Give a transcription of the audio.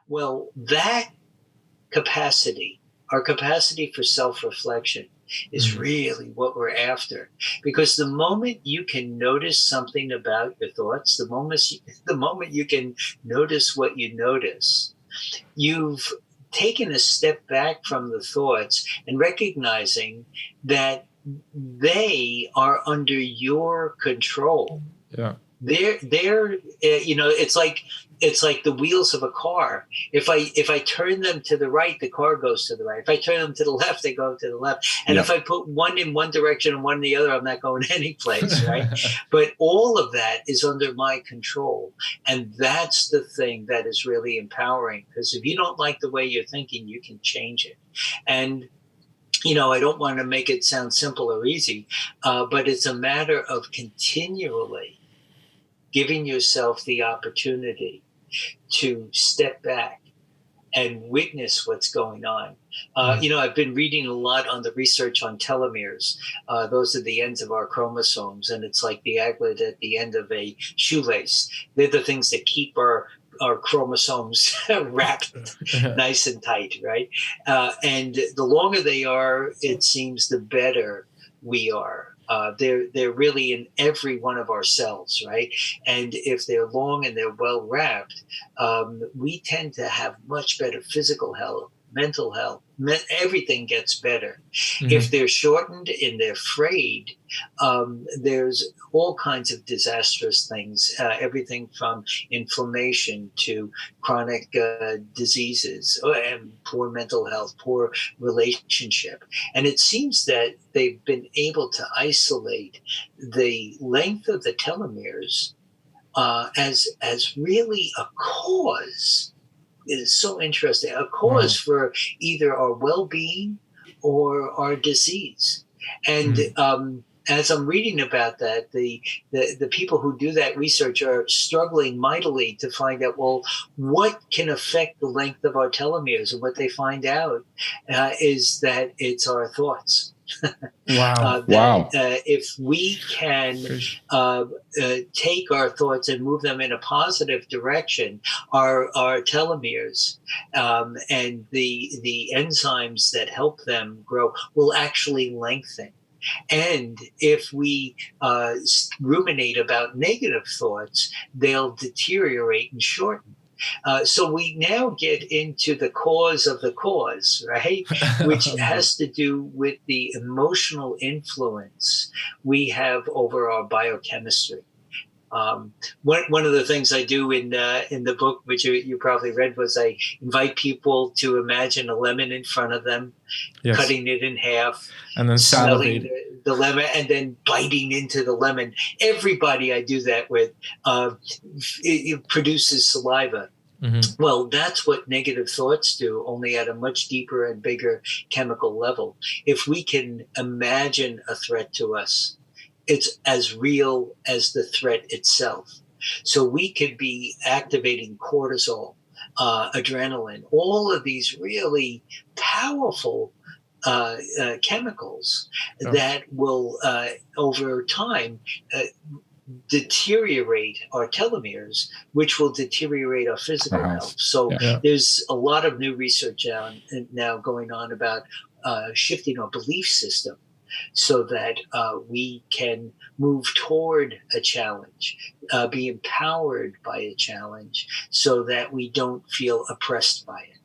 Well, that capacity, our capacity for self-reflection, is Mm. really what we're after. Because the moment you can notice something about your thoughts, the moment you can notice what you notice, you've taken a step back from the thoughts and recognizing that they are under your control. Yeah. It's like the wheels of a car. If I turn them to the right, the car goes to the right. If I turn them to the left, they go to the left. And Yeah. if I put one in one direction and one in the other, I'm not going any place, right? But all of that is under my control. And that's the thing that is really empowering, because if you don't like the way you're thinking, you can change it. And I don't want to make it sound simple or easy, but it's a matter of continually giving yourself the opportunity to step back and witness what's going on. Mm. I've been reading a lot on the research on telomeres. Those are the ends of our chromosomes, and it's like the aglet at the end of a shoelace. They're the things that keep our chromosomes wrapped nice and tight, right? And the longer they are, it seems the better we are. They're really in every one of our cells, right? And if they're long and they're well wrapped, we tend to have much better physical health, mental health. Everything gets better. If Mhm. they're shortened and they're frayed, there's all kinds of disastrous things, everything from inflammation to chronic diseases, and poor mental health, poor relationship. And it seems that they've been able to isolate the length of the telomeres as really a cause. It is so interesting. A cause Wow. for either our well-being or our disease. And Mm. as I'm reading about that, the people who do that research are struggling mightily to find out, well, what can affect the length of our telomeres? And what they find out is that it's our thoughts. Wow. That Wow. if we It's can crazy. take our thoughts and move them in a positive direction, our telomeres and the enzymes that help them grow will actually lengthen. And if we ruminate about negative thoughts, they'll deteriorate and shorten. So we now get into the cause of the cause, right? Which Okay. has to do with the emotional influence we have over our biochemistry. Um, one of the things I do in the book, which you probably read, was I invite people to imagine a lemon in front of them, Yes. cutting it in half, And then smelling salivate. the lemon, and then biting into the lemon. Everybody I do that with, it produces saliva. Mhm. Well, that's what negative thoughts do, only at a much deeper and bigger chemical level. If we can imagine a threat to us, it's as real as the threat itself. So we could be activating cortisol, adrenaline, all of these really powerful chemicals Yeah. that will, over time, uh, deteriorate our telomeres, which will deteriorate our Our physical health. health. So Yeah. Yeah. there's a lot of new research now going on about shifting our belief system so that we can move toward a challenge, be empowered by a challenge, so that we don't feel oppressed by it.